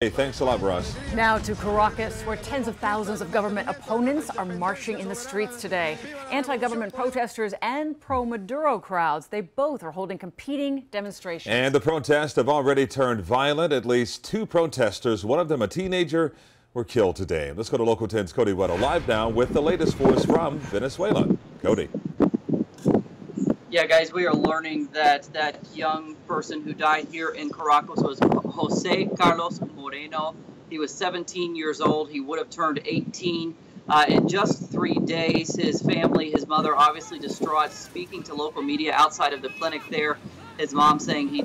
Hey, thanks a lot, Ross. Now to Caracas, where tens of thousands of government opponents are marching in the streets today. Anti-government protesters and pro-Maduro crowds, they both are holding competing demonstrations. And the protests have already turned violent. At least two protesters, one of them a teenager, were killed today. Let's go to Local 10's Cody Weddle live now with the latest for us from Venezuela. Cody. Yeah, guys, we are learning that that young person who died here in Caracas was Jose Carlos Moreno. He was 17 years old. He would have turned 18 in just 3 days. His family, his mother, obviously distraught, speaking to local media outside of the clinic there. His mom saying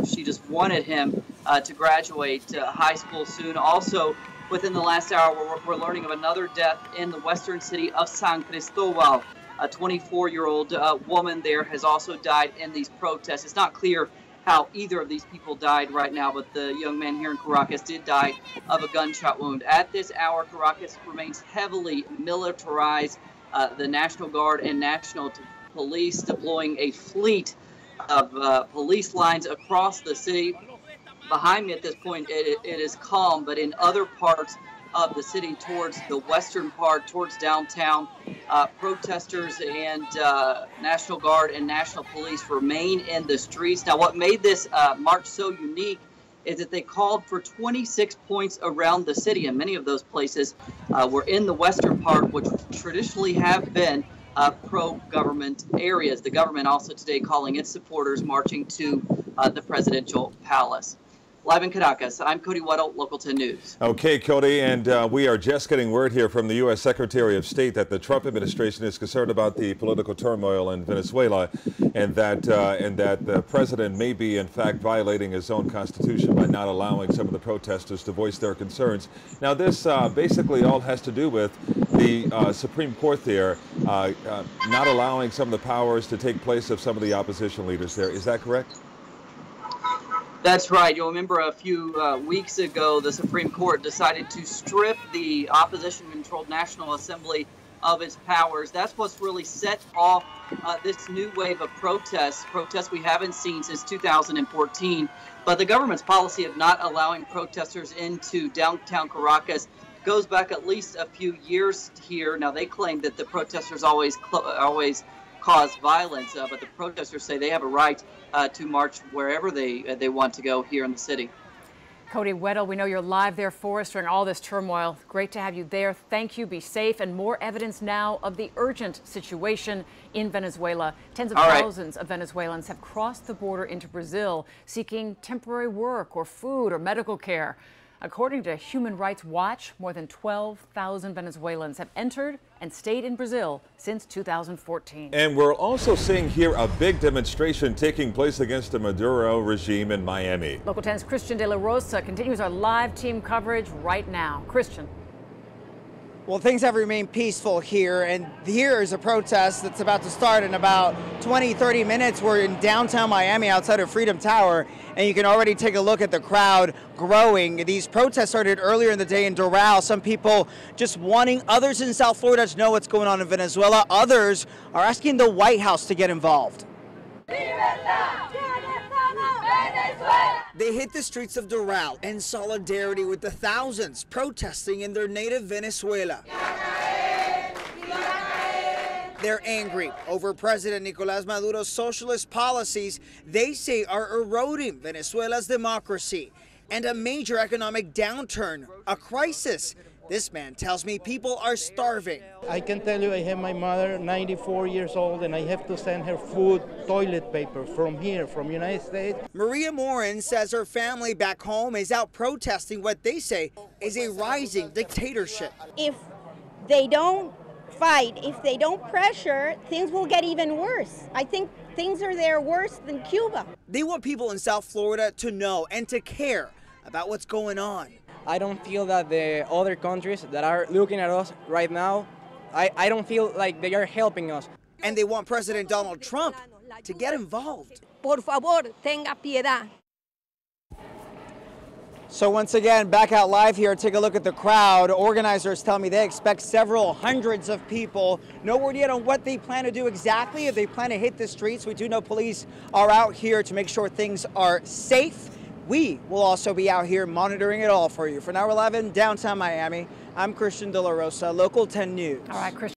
she just wanted him to graduate high school soon. Also, within the last hour, we're learning of another death in the western city of San Cristobal. A 24-year-old woman there has also died in these protests. It's not clear how either of these people died right now, but the young man here in Caracas did die of a gunshot wound. At this hour, Caracas remains heavily militarized. The National Guard and National Police deploying a fleet of police lines across the city. Behind me at this point, it is calm, but in other parts of the city towards the western part, towards downtown, protesters and National Guard and National Police remain in the streets. Now, what made this march so unique is that they called for 26 points around the city, and many of those places were in the western part, which traditionally have been pro-government areas. The government also today calling its supporters marching to the presidential palace. Live in Caracas, I'm Cody Weddle, Local 10 News. Okay, Cody, and we are just getting word here from the U.S. Secretary of State that the Trump administration is concerned about the political turmoil in Venezuela, and that the president may be, in fact, violating his own constitution by not allowing some of the protesters to voice their concerns. Now, this basically all has to do with the Supreme Court there not allowing some of the powers to take place of some of the opposition leaders there. Is that correct? That's right. You'll remember a few weeks ago, the Supreme Court decided to strip the opposition-controlled National Assembly of its powers. That's what's really set off this new wave of protests we haven't seen since 2014. But the government's policy of not allowing protesters into downtown Caracas goes back at least a few years here. Now, they claim that the protesters always cause violence, but the protesters say they have a right to march wherever they want to go here in the city. Cody Weddle, we know you're live there for us during all this turmoil. Great to have you there. Thank you. Be safe. And more evidence now of the urgent situation in Venezuela. Tens of thousands of Venezuelans have crossed the border into Brazil seeking temporary work or food or medical care. According to Human Rights Watch, more than 12,000 Venezuelans have entered and stayed in Brazil since 2014. And we're also seeing here a big demonstration taking place against the Maduro regime in Miami. Local 10's Christian De La Rosa continues our live team coverage right now. Christian. Well, things have remained peaceful here, and here is a protest that's about to start in about 20-30 minutes. We're in downtown Miami outside of Freedom Tower, and you can already take a look at the crowd growing. These protests started earlier in the day in Doral. Some people just wanting others in South Florida to know what's going on in Venezuela. Others are asking the White House to get involved. They hit the streets of Doral in solidarity with the thousands protesting in their native Venezuela. They're angry over President Nicolás Maduro's socialist policies they say are eroding Venezuela's democracy and a major economic downturn, a crisis. This man tells me people are starving. I can tell you I have my mother, 94 years old, and I have to send her food, toilet paper from here, from United States. Maria Morin says her family back home is out protesting what they say is a rising dictatorship. If they don't fight, if they don't pressure, things will get even worse. I think things are there worse than Cuba. They want people in South Florida to know and to care about what's going on. I don't feel that the other countries that are looking at us right now, I don't feel like they are helping us. And they want President Donald Trump to get involved. Por favor, tenga piedad. So once again, back out live here, take a look at the crowd. Organizers tell me they expect several hundreds of people. No word yet on what they plan to do exactly, if they plan to hit the streets. We do know police are out here to make sure things are safe. we will also be out here monitoring it all for you. For Now 11, downtown Miami, I'm Christian De La Rosa, Local 10 News. All right, Christian.